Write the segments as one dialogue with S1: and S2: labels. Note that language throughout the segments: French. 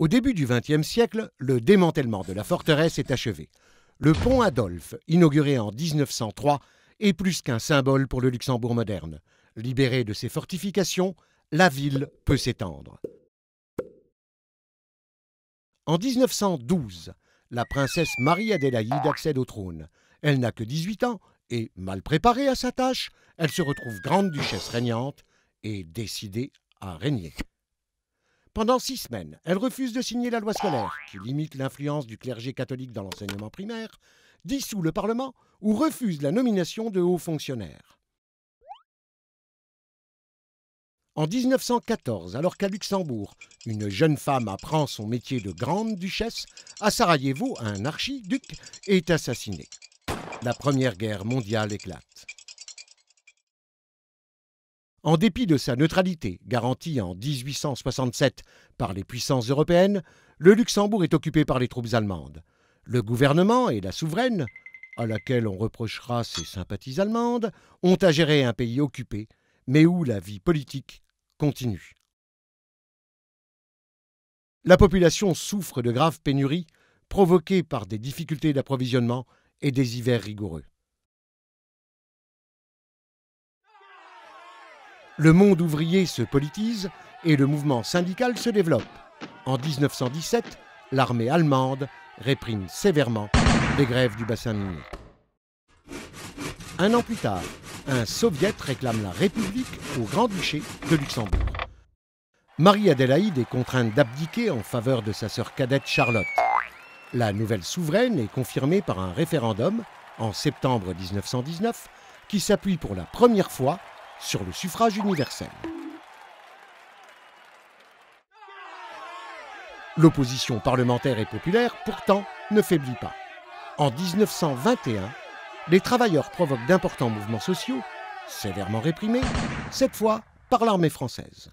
S1: Au début du XXe siècle, le démantèlement de la forteresse est achevé. Le pont Adolphe, inauguré en 1903, est plus qu'un symbole pour le Luxembourg moderne. Libérée de ses fortifications, la ville peut s'étendre. En 1912, la princesse Marie-Adélaïde accède au trône. Elle n'a que 18 ans et, mal préparée à sa tâche, elle se retrouve grande-duchesse régnante et décidée à régner. Pendant 6 semaines, elle refuse de signer la loi scolaire, qui limite l'influence du clergé catholique dans l'enseignement primaire, dissout le Parlement ou refuse la nomination de hauts fonctionnaires. En 1914, alors qu'à Luxembourg, une jeune femme apprend son métier de grande-duchesse, à Sarajevo, un archiduc est assassiné. La Première Guerre mondiale éclate. En dépit de sa neutralité, garantie en 1867 par les puissances européennes, le Luxembourg est occupé par les troupes allemandes. Le gouvernement et la souveraine, à laquelle on reprochera ses sympathies allemandes, ont à gérer un pays occupé, mais où la vie politique continue. La population souffre de graves pénuries provoquées par des difficultés d'approvisionnement et des hivers rigoureux. Le monde ouvrier se politise et le mouvement syndical se développe. En 1917, l'armée allemande réprime sévèrement les grèves du bassin minier. Un an plus tard, un soviet réclame la République au Grand-Duché de Luxembourg. Marie-Adélaïde est contrainte d'abdiquer en faveur de sa sœur cadette Charlotte. La nouvelle souveraine est confirmée par un référendum en septembre 1919 qui s'appuie pour la première fois sur le suffrage universel. L'opposition parlementaire et populaire, pourtant, ne faiblit pas. En 1921, les travailleurs provoquent d'importants mouvements sociaux, sévèrement réprimés, cette fois par l'armée française.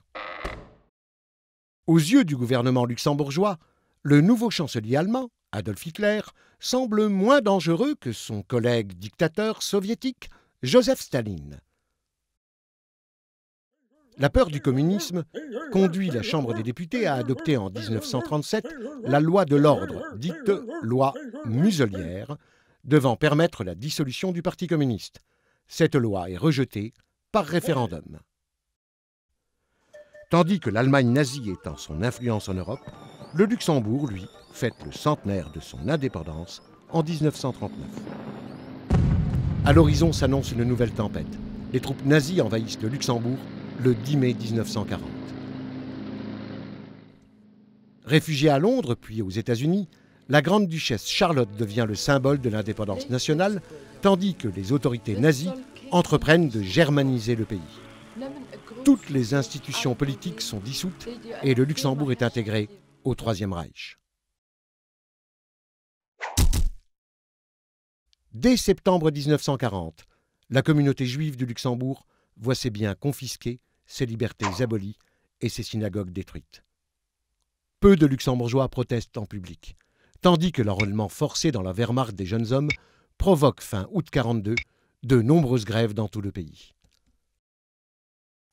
S1: Aux yeux du gouvernement luxembourgeois, le nouveau chancelier allemand, Adolf Hitler, semble moins dangereux que son collègue dictateur soviétique, Joseph Staline. La peur du communisme conduit la Chambre des députés à adopter en 1937 la loi de l'ordre, dite loi muselière, devant permettre la dissolution du Parti communiste. Cette loi est rejetée par référendum. Tandis que l'Allemagne nazie étend son influence en Europe, le Luxembourg, lui, fête le centenaire de son indépendance en 1939. À l'horizon s'annonce une nouvelle tempête. Les troupes nazies envahissent le Luxembourg le 10 mai 1940. Réfugiée à Londres puis aux États-Unis, la grande-duchesse Charlotte devient le symbole de l'indépendance nationale, tandis que les autorités nazies entreprennent de germaniser le pays. Toutes les institutions politiques sont dissoutes et le Luxembourg est intégré au Troisième Reich. Dès septembre 1940, la communauté juive du Luxembourg voit ses biens confisqués, ses libertés abolies et ses synagogues détruites. Peu de Luxembourgeois protestent en public, tandis que l'enrôlement forcé dans la Wehrmacht des jeunes hommes provoque fin août 1942 de nombreuses grèves dans tout le pays.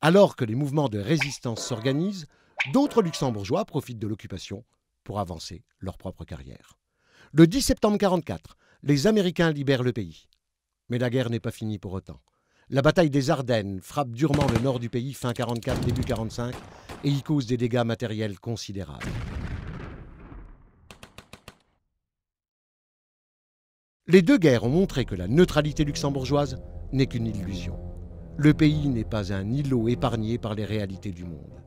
S1: Alors que les mouvements de résistance s'organisent, d'autres Luxembourgeois profitent de l'occupation pour avancer leur propre carrière. Le 10 septembre 1944, les Américains libèrent le pays. Mais la guerre n'est pas finie pour autant. La bataille des Ardennes frappe durement le nord du pays fin 1944, début 1945 et y cause des dégâts matériels considérables. Les deux guerres ont montré que la neutralité luxembourgeoise n'est qu'une illusion. Le pays n'est pas un îlot épargné par les réalités du monde.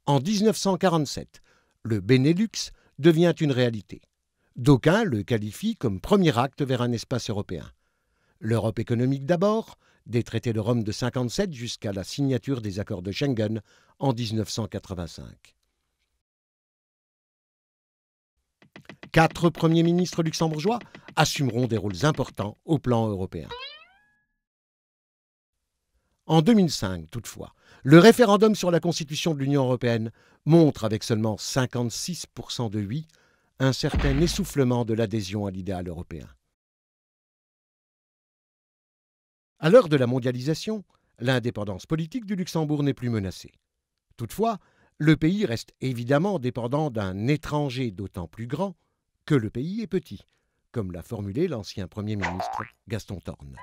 S1: En 1947, le Benelux devient une réalité. D'aucuns le qualifient comme premier acte vers un espace européen. L'Europe économique d'abord, des traités de Rome de 1957 jusqu'à la signature des accords de Schengen en 1985. 4 premiers ministres luxembourgeois assumeront des rôles importants au plan européen. En 2005, toutefois, le référendum sur la constitution de l'Union européenne montre avec seulement 56% de oui un certain essoufflement de l'adhésion à l'idéal européen. À l'heure de la mondialisation, l'indépendance politique du Luxembourg n'est plus menacée. Toutefois, le pays reste évidemment dépendant d'un étranger d'autant plus grand que le pays est petit, comme l'a formulé l'ancien Premier ministre Gaston Thorn.